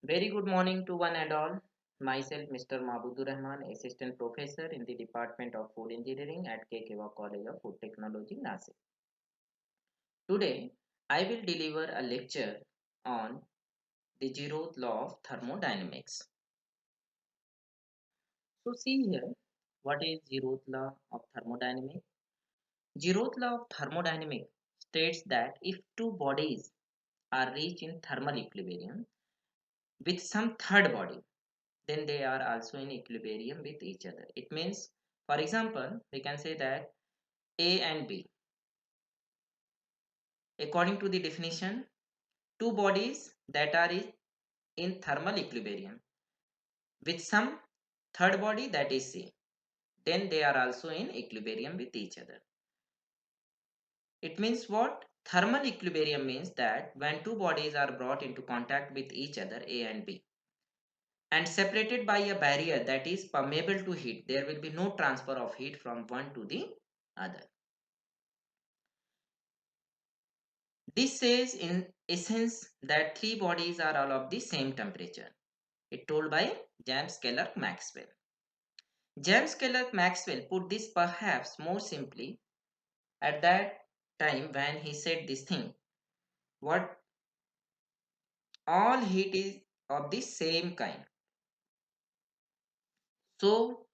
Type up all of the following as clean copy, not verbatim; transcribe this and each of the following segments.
Very good morning to one and all. Myself, Mr. Mabudur Rahman, Assistant Professor in the Department of Food Engineering at Kekewa College of Food Technology, Nasik. Today, I will deliver a lecture on the zeroth law of thermodynamics. So, see here, what is zeroth law of thermodynamics? Zeroth law of thermodynamics states that if two bodies are reached in thermal equilibrium with some third body, then they are also in equilibrium with each other. It means, for example, we can say that A and B, according to the definition, two bodies that are in thermal equilibrium with some third body that is C, then they are also in equilibrium with each other. It means what? Thermal equilibrium means that when two bodies are brought into contact with each other, A and B, and separated by a barrier that is permeable to heat, there will be no transfer of heat from one to the other. This says in essence that three bodies are all of the same temperature. It told by James Clerk Maxwell. James Clerk Maxwell put this perhaps more simply at that time when he said this thing. What all heat is of the same kind. So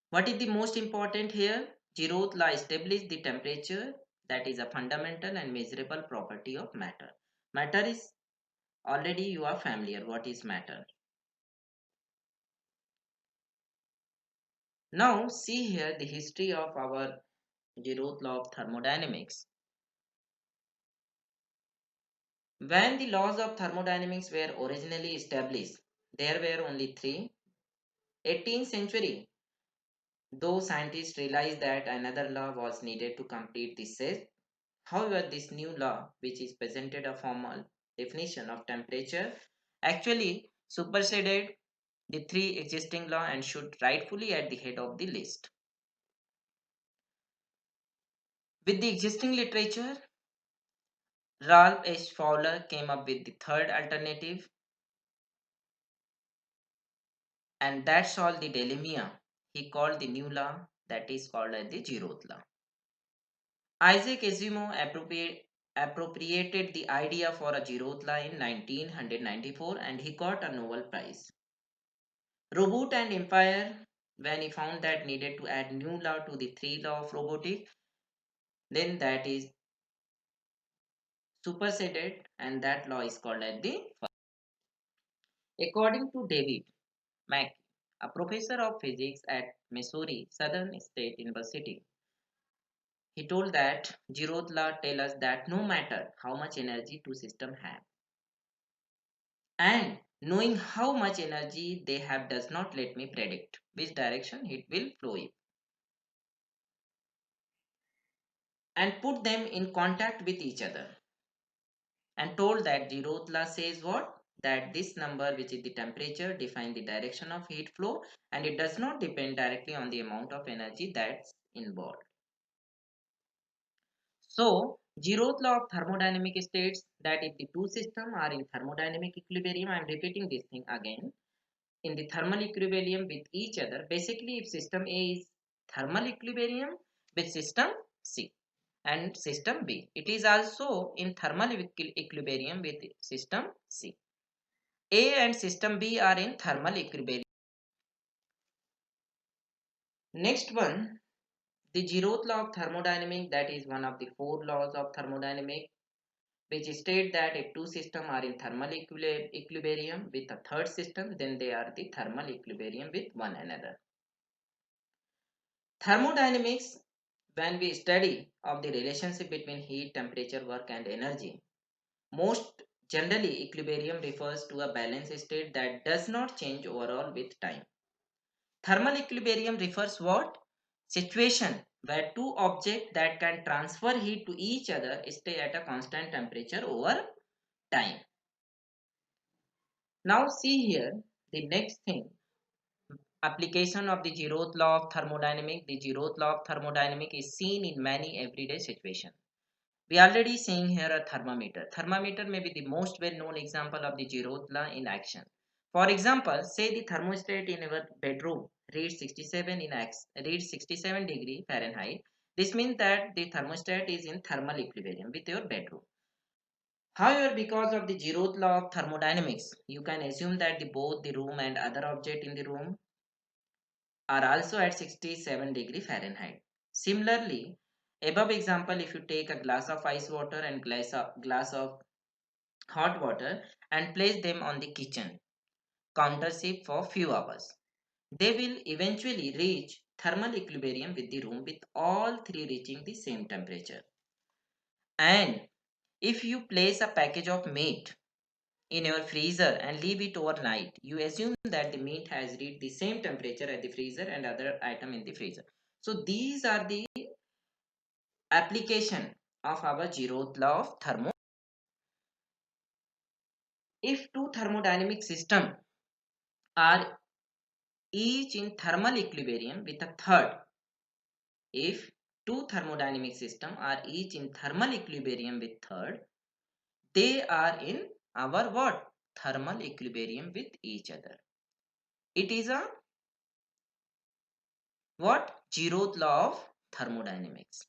what is the most important here? Zeroth law established the temperature that is a fundamental and measurable property of matter. Matter is already you are familiar what is matter. Now see here the history of our zeroth law of thermodynamics. When the laws of thermodynamics were originally established, there were only three. 18th century, though scientists realized that another law was needed to complete this set. However, this new law, which is presented a formal definition of temperature, actually superseded the three existing law and should rightfully at the head of the list. With the existing literature, Ralph H. Fowler came up with the third alternative, and that solved the dilemma he called the new law, that is called as the zeroth law. Isaac Asimov appropriated the idea for a zeroth law in 1994 and he got a Nobel Prize. Robot and Empire, when he found that needed to add new law to the three law of robotics, then that is superseded and that law is called as the first. According to David Mackey, a professor of physics at Missouri Southern State University, he told that zeroth law tells us that no matter how much energy two systems have, and knowing how much energy they have does not let me predict which direction it will flow in and put them in contact with each other. And told that zeroth law says what? That this number, which is the temperature, defines the direction of heat flow and it does not depend directly on the amount of energy that's involved. So, zeroth law of thermodynamic states that if the two systems are in thermodynamic equilibrium, I am repeating this thing again, in the thermal equilibrium with each other, basically if system A is thermal equilibrium with system C and system B, it is also in thermal equilibrium with system C. A and system B are in thermal equilibrium. Next one, the zeroth law of thermodynamics, that is one of the four laws of thermodynamics, which state that if two systems are in thermal equilibrium with a third system, then they are the thermal equilibrium with one another. Thermodynamics, when we study of the relationship between heat, temperature, work and energy, most generally equilibrium refers to a balanced state that does not change overall with time. Thermal equilibrium refers what? Situation where two objects that can transfer heat to each other stay at a constant temperature over time. Now see here the next thing, application of the zeroth law of thermodynamics. The zeroth law of thermodynamics is seen in many everyday situations. We already seeing here a thermometer. Thermometer may be the most well-known example of the zeroth law in action. For example, say the thermostat in our bedroom reads 67 reads 67 degree Fahrenheit. This means that the thermostat is in thermal equilibrium with your bedroom. However, because of the zeroth law of thermodynamics, you can assume that both the room and other object in the room are also at 67 degree Fahrenheit. Similarly, above example, if you take a glass of ice water and glass of hot water and place them on the kitchen countertop for few hours, they will eventually reach thermal equilibrium with the room with all three reaching the same temperature. And if you place a package of meat in your freezer and leave it overnight, you assume that the meat has reached the same temperature at the freezer and other item in the freezer. So these are the application of our zeroth law of thermo. If two thermodynamic systems are each in thermal equilibrium with a third, if two thermodynamic systems are each in thermal equilibrium with third, they are in our what? Thermal equilibrium with each other. It is a what? Zeroth law of thermodynamics.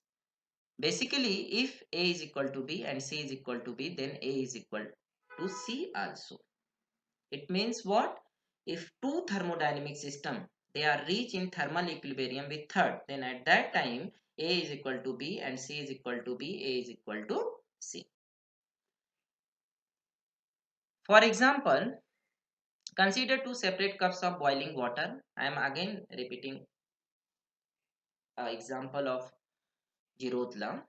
Basically, if A is equal to B and C is equal to B, then A is equal to C also. It means what? If two thermodynamic system they are reach in thermal equilibrium with third, then at that time A is equal to B and C is equal to B, A is equal to C. For example, consider two separate cups of boiling water. I am again repeating an example of zeroth law.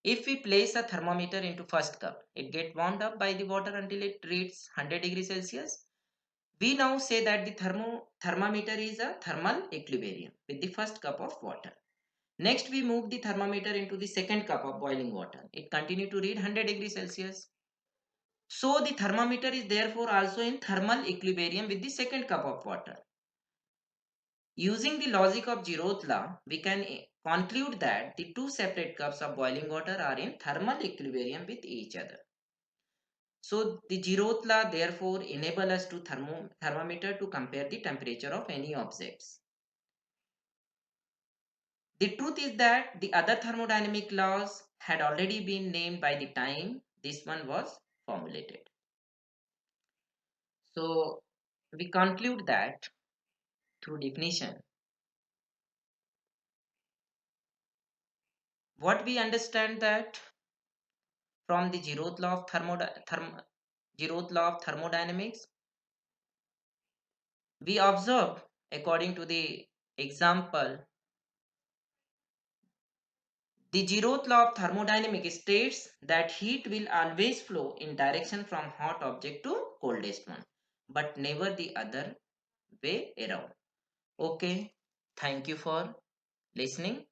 If we place a thermometer into first cup, it gets warmed up by the water until it reaches 100 degrees Celsius. We now say that the thermometer is a thermal equilibrium with the first cup of water. Next, we move the thermometer into the second cup of boiling water. It continues to read 100 degrees Celsius. So, the thermometer is therefore also in thermal equilibrium with the second cup of water. Using the logic of zeroth law, we can conclude that the two separate cups of boiling water are in thermal equilibrium with each other. So the zeroth law therefore enable us to thermometer to compare the temperature of any objects. The truth is that the other thermodynamic laws had already been named by the time this one was formulated. So we conclude that through definition, what we understand that from the zeroth law of thermodynamics, we observe according to the example, the zeroth law of thermodynamics states that heat will always flow in direction from hot object to coldest one, but never the other way around. Okay, thank you for listening.